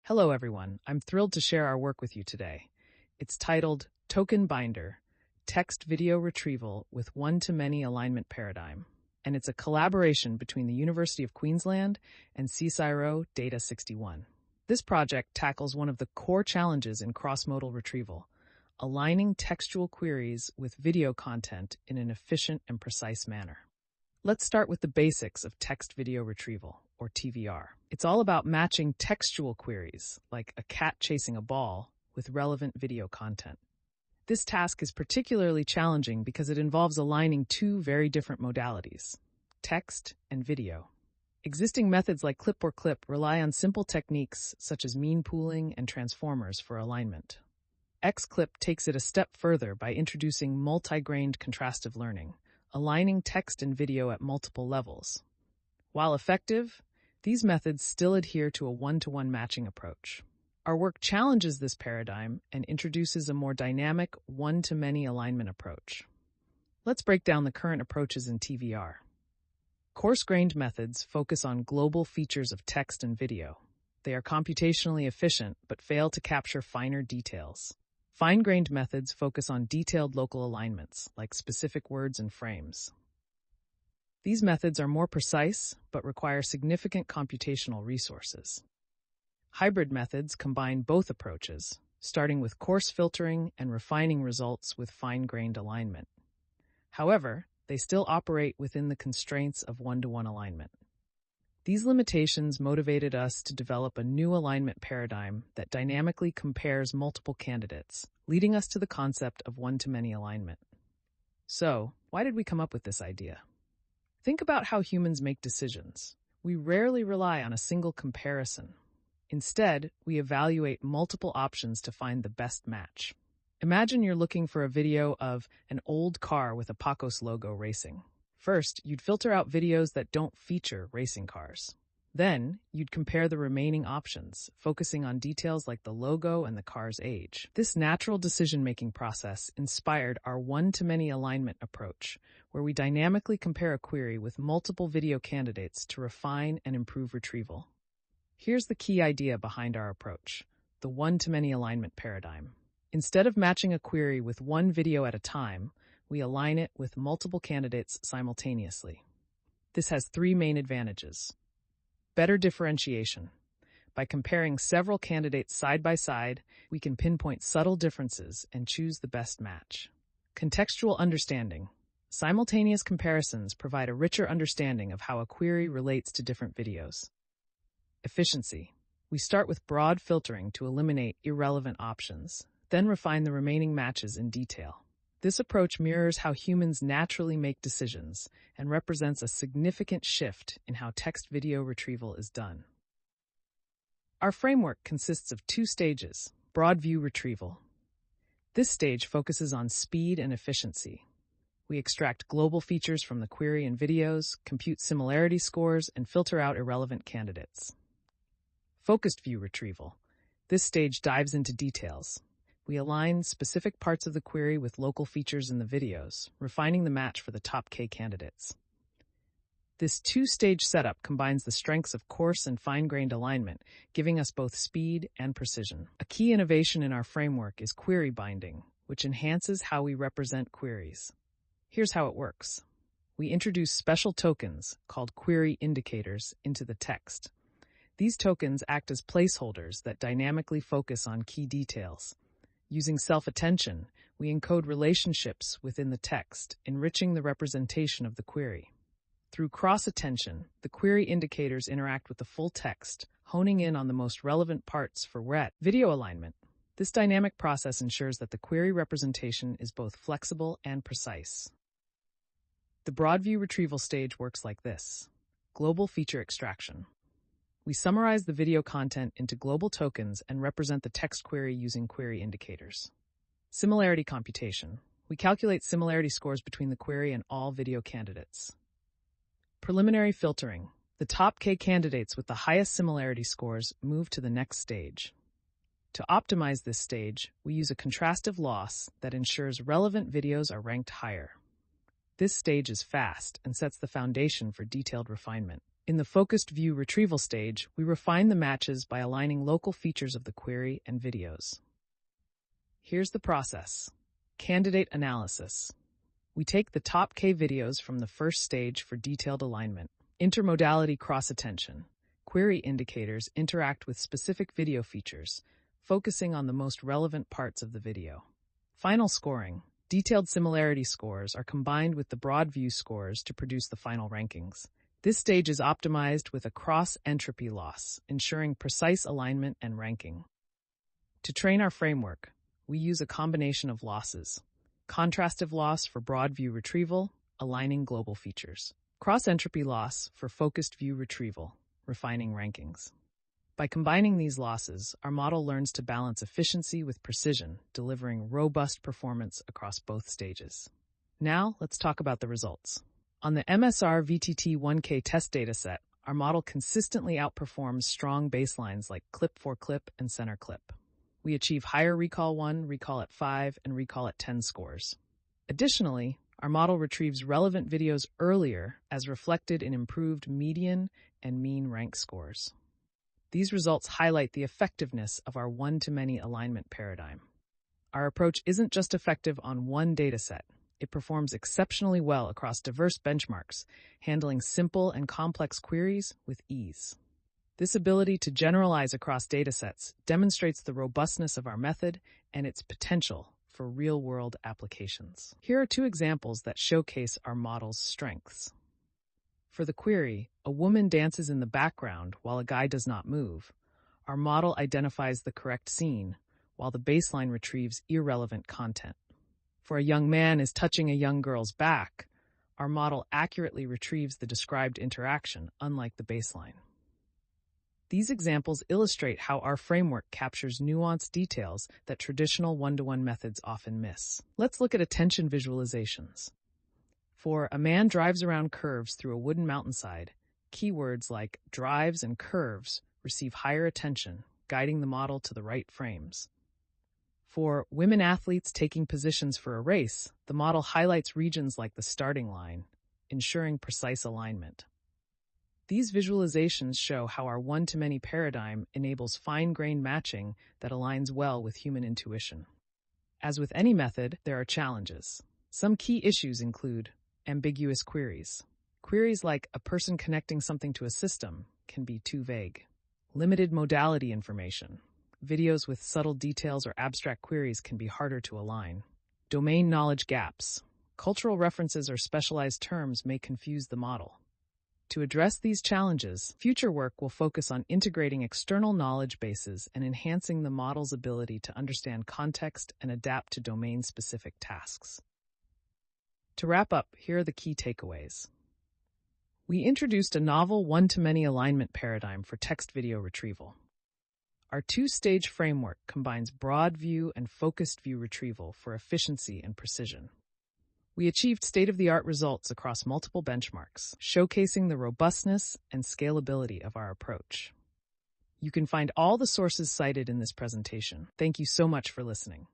Hello everyone, I'm thrilled to share our work with you today. It's titled TokenBinder, Text-Video Retrieval with One-to-Many Alignment Paradigm, and it's a collaboration between the University of Queensland and CSIRO Data 61. This project tackles one of the core challenges in cross-modal retrieval, aligning textual queries with video content in an efficient and precise manner. Let's start with the basics of text-video retrieval, or TVR. It's all about matching textual queries, like a cat chasing a ball, with relevant video content. This task is particularly challenging because it involves aligning two very different modalities, text and video. Existing methods like clip-or-clip rely on simple techniques such as mean pooling and transformers for alignment. XClip takes it a step further by introducing multi-grained contrastive learning, aligning text and video at multiple levels. While effective, these methods still adhere to a one-to-one matching approach. Our work challenges this paradigm and introduces a more dynamic one-to-many alignment approach. Let's break down the current approaches in TVR. Coarse-grained methods focus on global features of text and video. They are computationally efficient but fail to capture finer details. Fine-grained methods focus on detailed local alignments, like specific words and frames. These methods are more precise, but require significant computational resources. Hybrid methods combine both approaches, starting with coarse filtering and refining results with fine-grained alignment. However, they still operate within the constraints of one-to-one alignment. These limitations motivated us to develop a new alignment paradigm that dynamically compares multiple candidates, leading us to the concept of one-to-many alignment. So, why did we come up with this idea? Think about how humans make decisions. We rarely rely on a single comparison. Instead, we evaluate multiple options to find the best match. Imagine you're looking for a video of an old car with a Pacos logo racing. First, you'd filter out videos that don't feature racing cars. Then, you'd compare the remaining options, focusing on details like the logo and the car's age. This natural decision-making process inspired our one-to-many alignment approach, where we dynamically compare a query with multiple video candidates to refine and improve retrieval. Here's the key idea behind our approach, the one-to-many alignment paradigm. Instead of matching a query with one video at a time, we align it with multiple candidates simultaneously. This has three main advantages. Better differentiation. By comparing several candidates side by side, we can pinpoint subtle differences and choose the best match. Contextual understanding. Simultaneous comparisons provide a richer understanding of how a query relates to different videos. Efficiency. We start with broad filtering to eliminate irrelevant options, then refine the remaining matches in detail. This approach mirrors how humans naturally make decisions and represents a significant shift in how text-video retrieval is done. Our framework consists of two stages: broad view retrieval. This stage focuses on speed and efficiency. We extract global features from the query and videos, compute similarity scores, and filter out irrelevant candidates. Focused view retrieval. This stage dives into details. We align specific parts of the query with local features in the videos, refining the match for the top K candidates. This two-stage setup combines the strengths of coarse and fine-grained alignment, giving us both speed and precision. A key innovation in our framework is query binding, which enhances how we represent queries. Here's how it works. We introduce special tokens, called query indicators, into the text. These tokens act as placeholders that dynamically focus on key details. Using self-attention, we encode relationships within the text, enriching the representation of the query. Through cross-attention, the query indicators interact with the full text, honing in on the most relevant parts for video alignment. This dynamic process ensures that the query representation is both flexible and precise. The broad view retrieval stage works like this. Global feature extraction. We summarize the video content into global tokens and represent the text query using query indicators. Similarity computation. We calculate similarity scores between the query and all video candidates. Preliminary filtering. The top K candidates with the highest similarity scores move to the next stage. To optimize this stage, we use a contrastive loss that ensures relevant videos are ranked higher. This stage is fast and sets the foundation for detailed refinement. In the focused view retrieval stage, we refine the matches by aligning local features of the query and videos. Here's the process. Candidate analysis. We take the top K videos from the first stage for detailed alignment. Inter-modality cross-attention. Query indicators interact with specific video features, focusing on the most relevant parts of the video. Final scoring. Detailed similarity scores are combined with the broad view scores to produce the final rankings. This stage is optimized with a cross-entropy loss, ensuring precise alignment and ranking. To train our framework, we use a combination of losses. Contrastive loss for broad view retrieval, aligning global features. Cross-entropy loss for focused view retrieval, refining rankings. By combining these losses, our model learns to balance efficiency with precision, delivering robust performance across both stages. Now, let's talk about the results. On the MSR-VTT1K test dataset, our model consistently outperforms strong baselines like clip for clip and center clip. We achieve higher recall 1, recall at 5, and recall at 10 scores. Additionally, our model retrieves relevant videos earlier as reflected in improved median and mean rank scores. These results highlight the effectiveness of our one-to-many alignment paradigm. Our approach isn't just effective on one dataset. It performs exceptionally well across diverse benchmarks, handling simple and complex queries with ease. This ability to generalize across datasets demonstrates the robustness of our method and its potential for real-world applications. Here are two examples that showcase our model's strengths. For the query, "A woman dances in the background while a guy does not move," our model identifies the correct scene, while the baseline retrieves irrelevant content. For "A young man is touching a young girl's back," our model accurately retrieves the described interaction, unlike the baseline. These examples illustrate how our framework captures nuanced details that traditional one-to-one methods often miss. Let's look at attention visualizations. For "A man drives around curves through a wooden mountainside," keywords like drives and curves receive higher attention, guiding the model to the right frames. For "Women athletes taking positions for a race," the model highlights regions like the starting line, ensuring precise alignment. These visualizations show how our one-to-many paradigm enables fine-grained matching that aligns well with human intuition. As with any method, there are challenges. Some key issues include ambiguous queries. Queries like "a person connecting something to a system" can be too vague. Limited modality information. Videos with subtle details or abstract queries can be harder to align. Domain knowledge gaps. Cultural references or specialized terms may confuse the model. To address these challenges, future work will focus on integrating external knowledge bases and enhancing the model's ability to understand context and adapt to domain-specific tasks. To wrap up, here are the key takeaways. We introduced a novel one-to-many alignment paradigm for text-video retrieval. Our two-stage framework combines broad view and focused view retrieval for efficiency and precision. We achieved state-of-the-art results across multiple benchmarks, showcasing the robustness and scalability of our approach. You can find all the sources cited in this presentation. Thank you so much for listening.